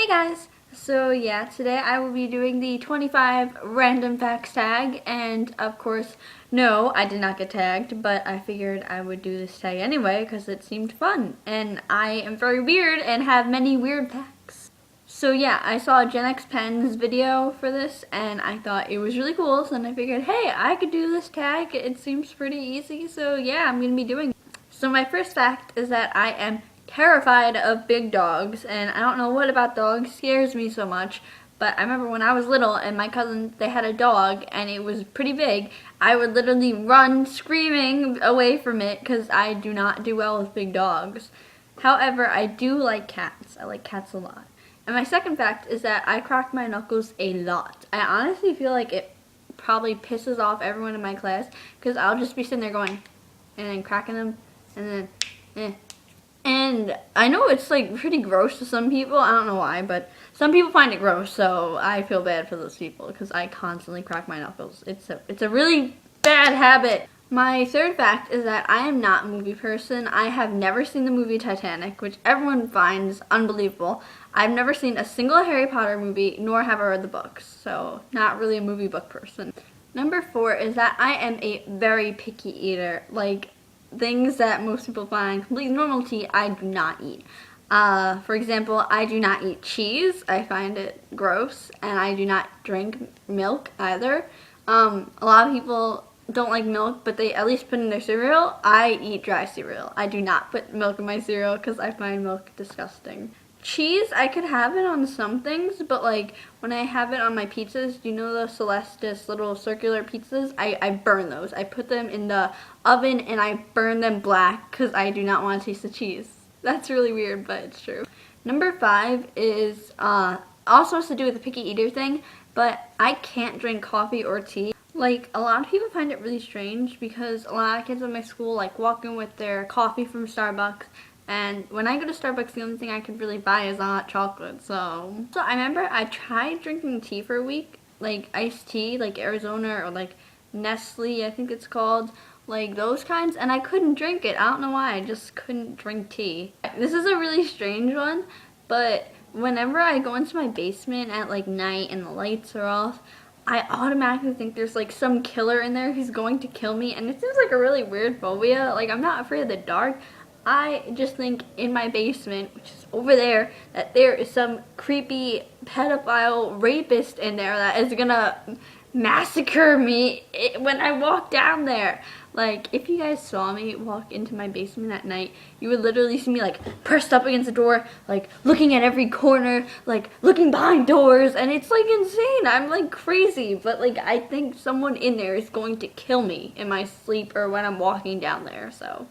guys! So yeah, today I will be doing the 25 random facts tag, and of course, no, I did not get tagged, but I figured I would do this tag anyway because it seemed fun, and I am very weird and have many weird facts. So yeah, I saw Gen X Pen's video for this, and I thought it was really cool, so then I figured, hey, I could do this tag, it seems pretty easy, so yeah, I'm going to be doing it. So my first fact is that I am terrified of big dogs, and I don't know what about dogs scares me so much, but I remember when I was little and my cousin, they had a dog and it was pretty big, I would literally run screaming away from it because I do not do well with big dogs. However, I do like cats. I like cats a lot. And my second fact is that I crack my knuckles a lot. I honestly feel like it probably pisses off everyone in my class because I'll just be sitting there going and then cracking them and then And I know it's like pretty gross to some people, I don't know why, but some people find it gross, so I feel bad for those people because I constantly crack my knuckles. It's a really bad habit. My third fact is that I am not a movie person. I have never seen the movie Titanic, which everyone finds unbelievable. I've never seen a single Harry Potter movie, nor have I read the books, so not really a movie book person. Number 4 is that I am a very picky eater. Like, things that most people find completely normal to eat, I do not eat. For example, I do not eat cheese. I find it gross, and I do not drink milk either. A lot of people don't like milk, but they at least put in their cereal. I eat dry cereal. I do not put milk in my cereal because I find milk disgusting. Cheese, I could have it on some things, but like when I have it on my pizzas, do you know those Celestis little circular pizzas? I burn those. I put them in the oven and I burn them black because I do not want to taste the cheese. That's really weird, but it's true. Number 5 is also has to do with the picky eater thing, but I can't drink coffee or tea. Like, a lot of people find it really strange because a lot of kids at my school like walk in with their coffee from Starbucks. And when I go to Starbucks, the only thing I could really buy is hot chocolate, so I remember I tried drinking tea for a week, like iced tea, like Arizona or like Nestle, I think it's called, like those kinds, and I couldn't drink it. I don't know why, I just couldn't drink tea. This is a really strange one, but whenever I go into my basement at like night and the lights are off, I automatically think there's like some killer in there who's going to kill me, and it seems like a really weird phobia. Like, I'm not afraid of the dark. I just think in my basement, which is over there, that there is some creepy pedophile rapist in there that is gonna massacre me when I walk down there. Like, if you guys saw me walk into my basement at night, you would literally see me like pressed up against the door, like looking at every corner, like looking behind doors, and it's like insane. I'm like crazy, but like I think someone in there is going to kill me in my sleep or when I'm walking down there, so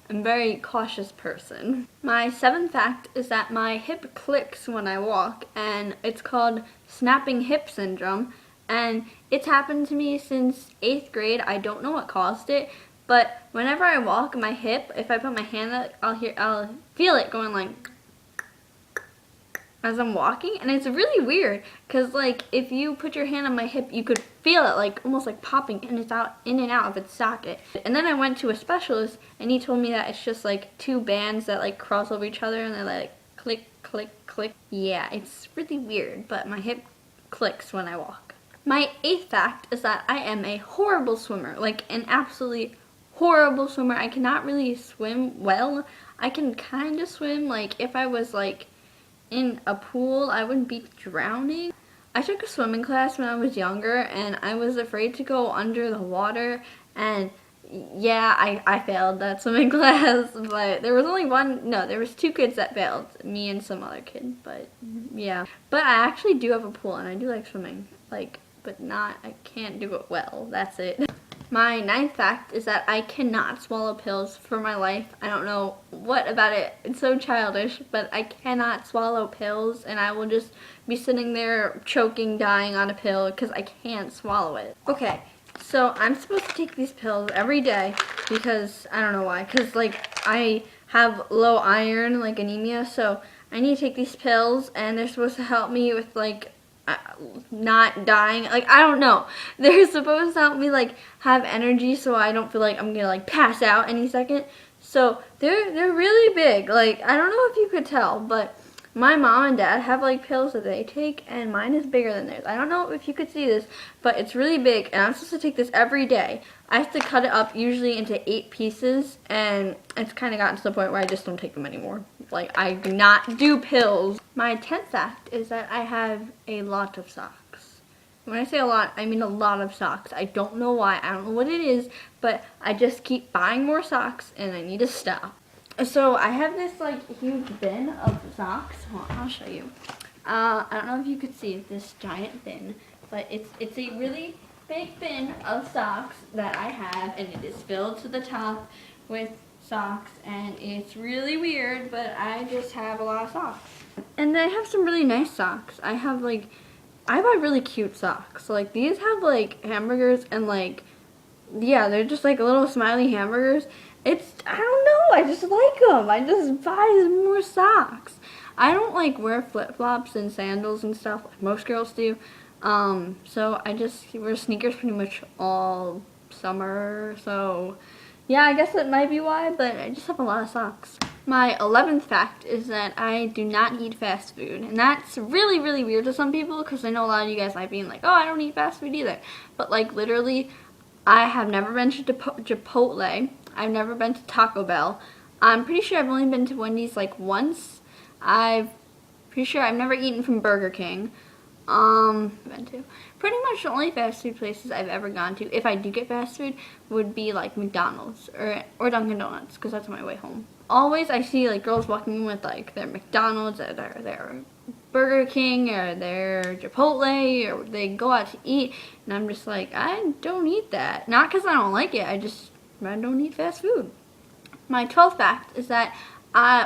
I'm a very cautious person. My 7th fact is that my hip clicks when I walk, and it's called snapping hip syndrome, and it's happened to me since 8th grade. I don't know what caused it, but whenever I walk, my hip, if I put my hand up, I'll feel it going like as I'm walking, and it's really weird because like if you put your hand on my hip, you could feel it like almost like popping and it's out in and out of its socket. And then I went to a specialist and he told me that it's just like 2 bands that like cross over each other and they're like click click click. Yeah, it's really weird, but my hip clicks when I walk. My 8th fact is that I am a horrible swimmer, like an absolutely horrible swimmer. I cannot really swim well. I can kind of swim, like if I was like in a pool, I wouldn't be drowning. I took a swimming class when I was younger and I was afraid to go under the water, and yeah, I failed that swimming class, but there was only there was 2 kids that failed, me and some other kid, but yeah. But I actually do have a pool and I do like swimming, like, but I can't do it well, that's it. My 9th fact is that I cannot swallow pills for my life. I don't know what about it. It's so childish, but I cannot swallow pills, and I will just be sitting there choking, dying on a pill because I can't swallow it. Okay, so I'm supposed to take these pills every day because, I don't know why, because like I have low iron, like anemia, so I need to take these pills, and they're supposed to help me with like not dying. Like, I don't know. They're supposed to help me like have energy so I don't feel like I'm gonna like pass out any second. So they're really big. Like, I don't know if you could tell, but My mom and dad have like pills that they take, and mine is bigger than theirs. I don't know if you could see this, but it's really big, and I'm supposed to take this every day. I have to cut it up usually into 8 pieces, and it's kind of gotten to the point where I just don't take them anymore. Like, I do not do pills. My 10th fact is that I have a lot of socks. When I say a lot, I mean a lot of socks. I don't know why. I don't know what it is, but I just keep buying more socks, and I need to stop. So I have this like huge bin of socks. Well, I'll show you. I don't know if you could see this giant bin, but it's a really big bin of socks that I have, and it is filled to the top with socks, and it's really weird, but I just have a lot of socks. And I have some really nice socks. I buy really cute socks. Like these have like hamburgers and like, yeah, they're just like little smiley hamburgers. I don't know, I just like them. I just buy more socks. I don't like wear flip-flops and sandals and stuff like most girls do. So I just wear sneakers pretty much all summer. So yeah, I guess that might be why, but I just have a lot of socks. My 11th fact is that I do not eat fast food. And that's really, really weird to some people, because I know a lot of you guys might be like, oh, I don't eat fast food either. But like literally, I have never been to Chipotle. I've never been to Taco Bell. I'm pretty sure I've only been to Wendy's like once. Pretty sure I've never eaten from Burger King. Pretty much the only fast food places I've ever gone to, if I do get fast food, would be like McDonald's or Dunkin' Donuts, because that's on my way home. Always I see like girls walking in with like their McDonald's or their Burger King or their Chipotle, or they go out to eat, and I'm just like, I don't eat that. Not because I don't like it, I don't eat fast food. My 12th fact is that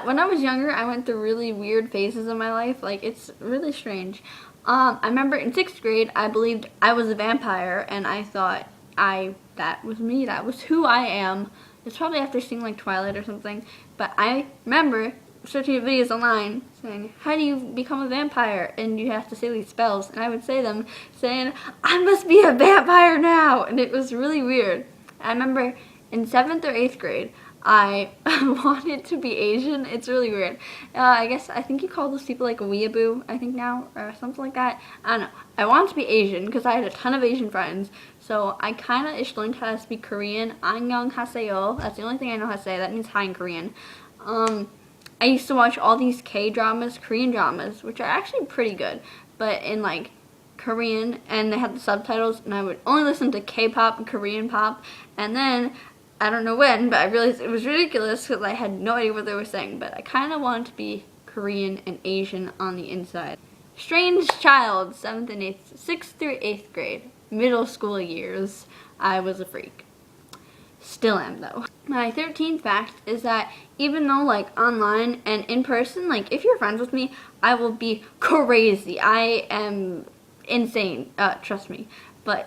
when I was younger, I went through really weird phases of my life. Like, it's really strange. I remember in 6th grade, I believed I was a vampire, and I thought that was me, that was who I am. It's probably after seeing like Twilight or something, but I remember searching videos online saying, how do you become a vampire? And you have to say these spells, and I would say them saying, I must be a vampire now, and it was really weird. I remember in 7th or 8th grade, I wanted to be Asian. It's really weird. I think you call those people like a weeaboo, I think now, or something like that. I don't know. I wanted to be Asian because I had a ton of Asian friends. So I kind of learned how to speak Korean. Annyeonghaseyo. That's the only thing I know how to say. That means hi in Korean. I used to watch all these K-dramas, Korean dramas, which are actually pretty good, but in like Korean, and they had the subtitles, and I would only listen to K-pop and Korean pop, and then I don't know when, but I realized it was ridiculous because I had no idea what they were saying, but I kind of wanted to be Korean and Asian on the inside. Strange child, 7th and 8th, 6th through 8th grade, middle school years, I was a freak. Still am though. My 13th fact is that even though like online and in person, like if you're friends with me, I will be crazy. I am insane, trust me. But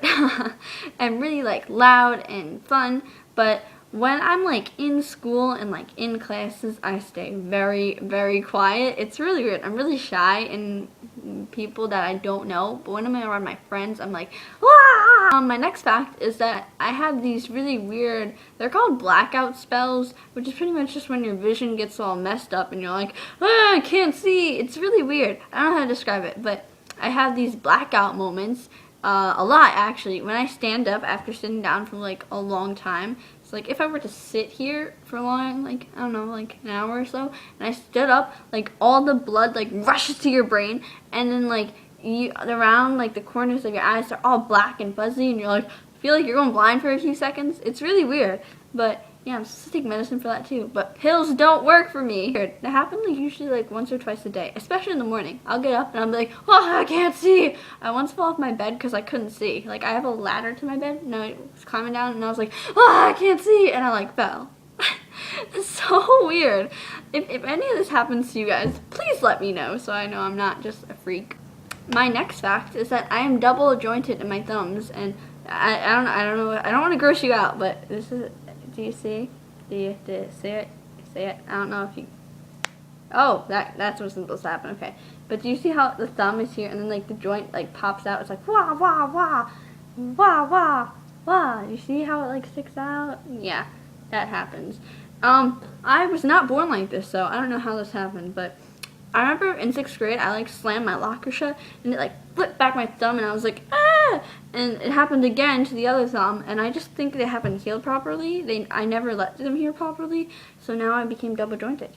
I'm really like loud and fun. But when I'm like in school and like in classes, I stay very, very quiet. It's really weird. I'm really shy in people that I don't know, but when I'm around my friends, I'm like, wah! My next fact is that I have these really weird, they're called blackout spells, which is pretty much just when your vision gets all messed up and you're like, ah, I can't see. It's really weird. I don't know how to describe it, but I have these blackout moments. A lot actually. When I stand up after sitting down for like a long time, it's like if I were to sit here for long, like I don't know, like an hour or so, and I stood up, like all the blood like rushes to your brain, and then like around like the corners of your eyes are all black and fuzzy, and you're like feel like you're going blind for a few seconds. It's really weird, but yeah, I'm supposed to take medicine for that too, but pills don't work for me. It happens like usually like once or twice a day, especially in the morning. I'll get up and I'll be like, oh, I can't see. I once fell off my bed because I couldn't see. Like I have a ladder to my bed, and I was climbing down, and I was like, oh, I can't see, and I like fell. It's so weird. If any of this happens to you guys, please let me know so I know I'm not just a freak. My next fact is that I am double jointed in my thumbs, and I don't know. I don't want to gross you out, but this is. Do you see? Do you see it? See it? I don't know if you... Oh, that's what's supposed to happen. Okay. But do you see how the thumb is here, and then like the joint like pops out? It's like wah wah wah, wah wah wah. You see how it like sticks out? Yeah, that happens. I was not born like this, so I don't know how this happened, but I remember in 6th grade, I like slammed my locker shut and it like flipped back my thumb and I was like, ah! And it happened again to the other thumb, and I just think they haven't healed properly. I never let them heal properly, so now I became double jointed.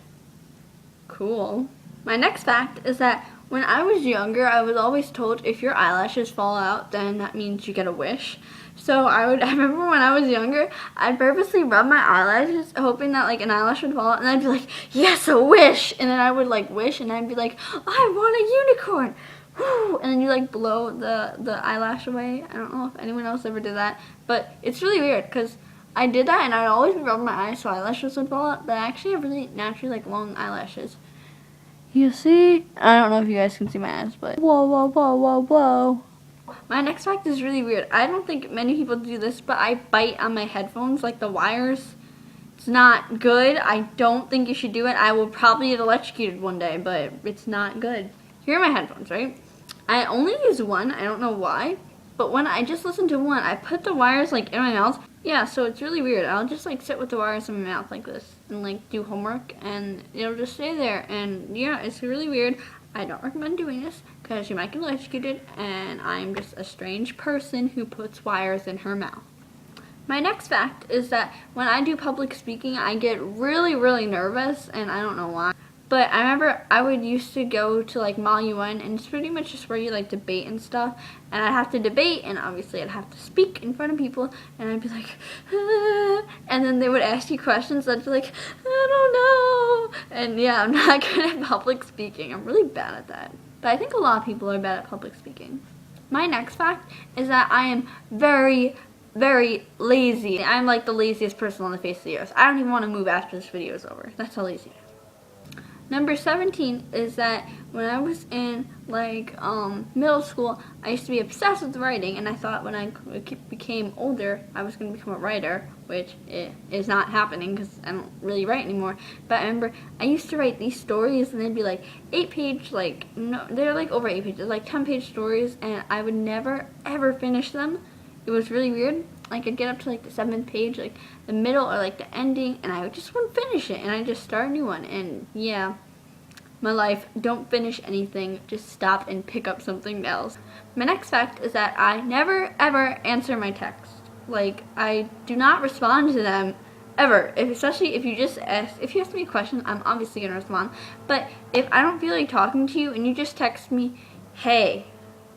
Cool. My next fact is that when I was younger, I was always told if your eyelashes fall out, then that means you get a wish. So I remember when I was younger, I'd purposely rub my eyelashes hoping that like an eyelash would fall out, and I'd be like, yes, a wish! And then I would like wish and I'd be like, I want a unicorn! Woo! And then you like blow the eyelash away. I don't know if anyone else ever did that, but it's really weird because I did that and I'd always rub my eyes so eyelashes would fall out, but I actually have really naturally like long eyelashes. You see? I don't know if you guys can see my eyes, but whoa, whoa, whoa, whoa, whoa. My next fact is really weird. I don't think many people do this, but I bite on my headphones, like the wires. It's not good. I don't think you should do it. I will probably get electrocuted one day, but it's not good. Here are my headphones, right? I only use one. I don't know why. But when I just listen to one, I put the wires like in my mouth. Yeah, so it's really weird. I'll just like sit with the wires in my mouth like this and like do homework and it'll just stay there. And yeah, it's really weird. I don't recommend doing this because you might get electrocuted, and I'm just a strange person who puts wires in her mouth. My next fact is that when I do public speaking, I get really, really nervous, and I don't know why. But I remember I would used to go to like Mall UN, and it's pretty much just where you like debate and stuff. And I'd have to debate, and obviously I'd have to speak in front of people, and I'd be like, ah, and then they would ask you questions, and I'd be like, I don't know. And yeah, I'm not good at public speaking. I'm really bad at that. But I think a lot of people are bad at public speaking. My next fact is that I am very, very lazy. I'm like the laziest person on the face of the earth. I don't even want to move after this video is over. That's how lazy I am. Number 17 is that when I was in like middle school, I used to be obsessed with writing, and I thought when I became older, I was going to become a writer, which is not happening because I don't really write anymore. But I remember I used to write these stories, and they'd be like 8-page, like no, they're like over 8 pages, like 10-page stories, and I would never ever finish them. It was really weird. Like I'd get up to like the 7th page, like the middle or like the ending, and I just wouldn't finish it, and I'd just start a new one. And yeah, my life, don't finish anything, just stop and pick up something else. My next fact is that I never ever answer my text. Like I do not respond to them ever. Especially if you ask me a question, I'm obviously gonna respond. But if I don't feel like talking to you and you just text me, hey,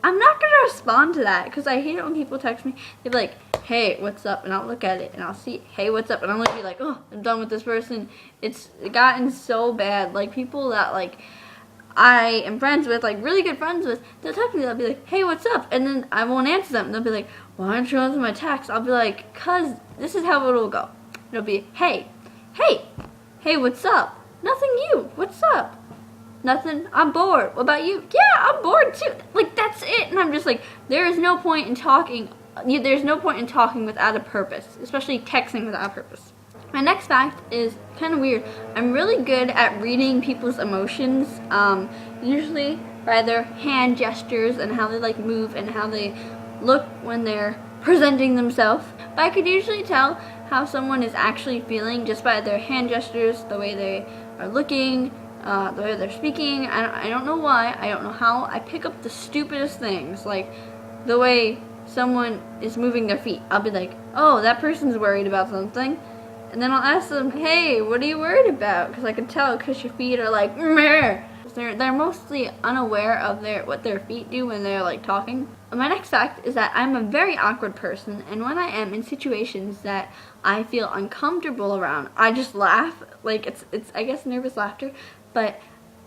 I'm not going to respond to that because I hate it when people text me. They'll be like, hey, what's up? And I'll look at it and I'll see, hey, what's up? And I'm going to be like, oh, I'm done with this person. It's gotten so bad. Like, people that, like, I am friends with, like, really good friends with, they'll text me. They'll be like, hey, what's up? And then I won't answer them. They'll be like, why aren't you answering my text? I'll be like, because this is how it'll go. It'll be, hey, what's up? Nothing, you. What's up? Nothing. I'm bored. What about you? Yeah, I'm bored too. Like, that's it. And I'm just like, there is no point in talking. There's no point in talking without a purpose, especially texting without a purpose. My next fact is kind of weird. I'm really good at reading people's emotions, usually by their hand gestures and how they like move and how they look when they're presenting themselves. But I could usually tell how someone is actually feeling just by their hand gestures, the way they are looking, the way they're speaking. I don't know why, I don't know how. I pick up the stupidest things, like the way someone is moving their feet. I'll be like, oh, that person's worried about something. And then I'll ask them, hey, what are you worried about? Because I can tell because your feet are like, meh. They're mostly unaware of what their feet do when they're like talking. My next fact is that I'm a very awkward person, and when I am in situations that I feel uncomfortable around, I just laugh. Like it's I guess nervous laughter, but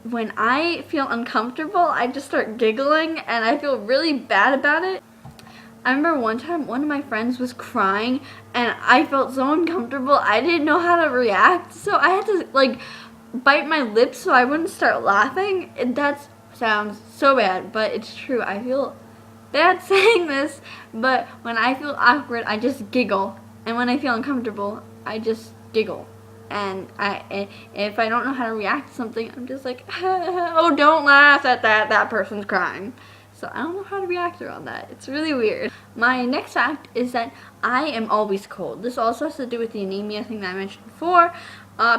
when I feel uncomfortable, I just start giggling and I feel really bad about it. I remember one time one of my friends was crying and I felt so uncomfortable. I didn't know how to react, so I had to like bite my lips so I wouldn't start laughing. And that sounds so bad, but it's true. I feel bad saying this, but when I feel awkward, I just giggle. And when I feel uncomfortable, I just giggle. And if I don't know how to react to something, I'm just like, oh, don't laugh at that. That person's crying. So I don't know how to react around that. It's really weird. My next fact is that I am always cold. This also has to do with the anemia thing that I mentioned before.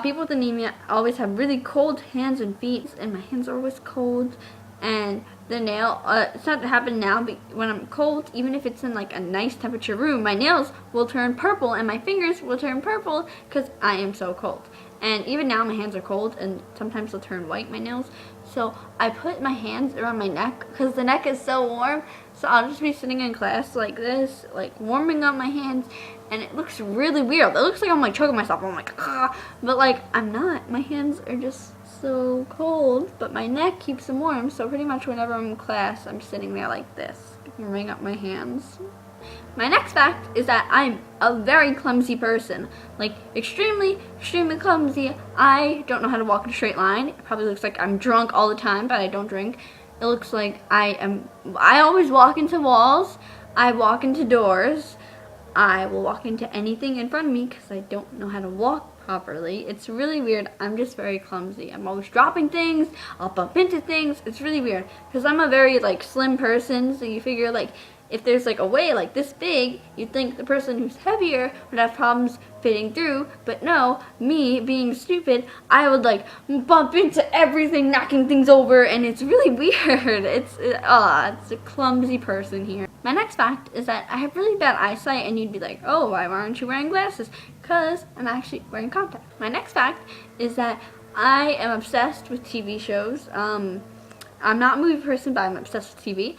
People with anemia always have really cold hands and feet, and my hands are always cold. And the nail, it's not happening now, but when I'm cold, even if it's in like a nice temperature room, my nails will turn purple and my fingers will turn purple because I am so cold. And even now my hands are cold and sometimes they'll turn white, my nails. So I put my hands around my neck because the neck is so warm. So I'll just be sitting in class like this, like warming up my hands, and it looks really weird. It looks like I'm like choking myself. I'm like, ah, but like I'm not. My hands are just so cold, but my neck keeps them warm. So pretty much whenever I'm in class, I'm sitting there like this, warming up my hands. My next fact is that I'm a very clumsy person. Like, extremely, extremely clumsy. I don't know how to walk in a straight line. It probably looks like I'm drunk all the time, but I don't drink. It looks like I always walk into walls. I walk into doors. I will walk into anything in front of me because I don't know how to walk properly. It's really weird. I'm just very clumsy. I'm always dropping things. I'll bump into things. It's really weird because I'm a very like slim person, so you figure like if there's like a way like this big, you'd think the person who's heavier would have problems fitting through, but no, me being stupid, I would like bump into everything, knocking things over, and it's really weird. It's a clumsy person here. My next fact is that I have really bad eyesight, and you'd be like, oh, why aren't you wearing glasses? Because I'm actually wearing contacts. My next fact is that I am obsessed with TV shows. I'm not a movie person, but I'm obsessed with TV.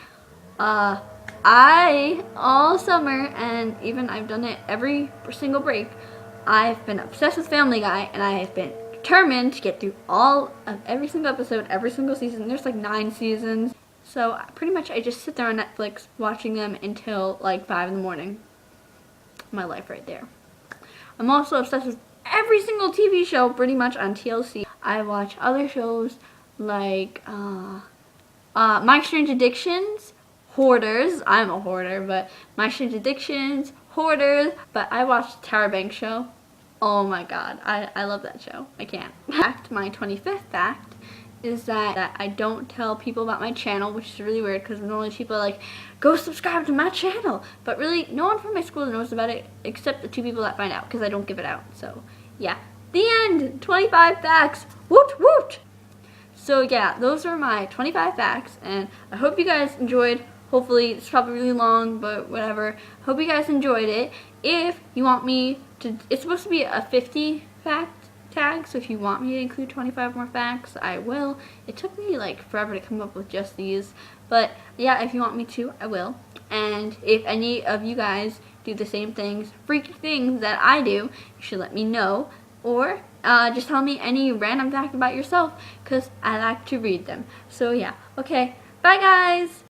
All summer, and even I've done it every single break, I've been obsessed with Family Guy, and I have been determined to get through all of every single episode, every single season. There's like 9 seasons. So pretty much I just sit there on Netflix watching them until like 5 in the morning. My life right there. I'm also obsessed with every single TV show pretty much on TLC. I watch other shows like My Strange Addictions, Hoarders. I'm a hoarder, but My Strange Addictions, Hoarders. But I watched Tara Banks show. Oh my god, I love that show. I can't. My 25th fact is that I don't tell people about my channel, which is really weird because normally people are like, go subscribe to my channel. But really, no one from my school knows about it except the 2 people that find out because I don't give it out. So yeah, the end. 25 facts. Woot woot. So yeah, those are my 25 facts, and I hope you guys enjoyed. Hopefully, it's probably really long, but whatever. Hope you guys enjoyed it. If you want me to, it's supposed to be a 50 fact tag, so if you want me to include 25 more facts, I will. It took me like forever to come up with just these, but yeah, if you want me to, I will. And if any of you guys do the same things, freaky things that I do, you should let me know, or just tell me any random fact about yourself, because I like to read them. So yeah, okay, bye guys!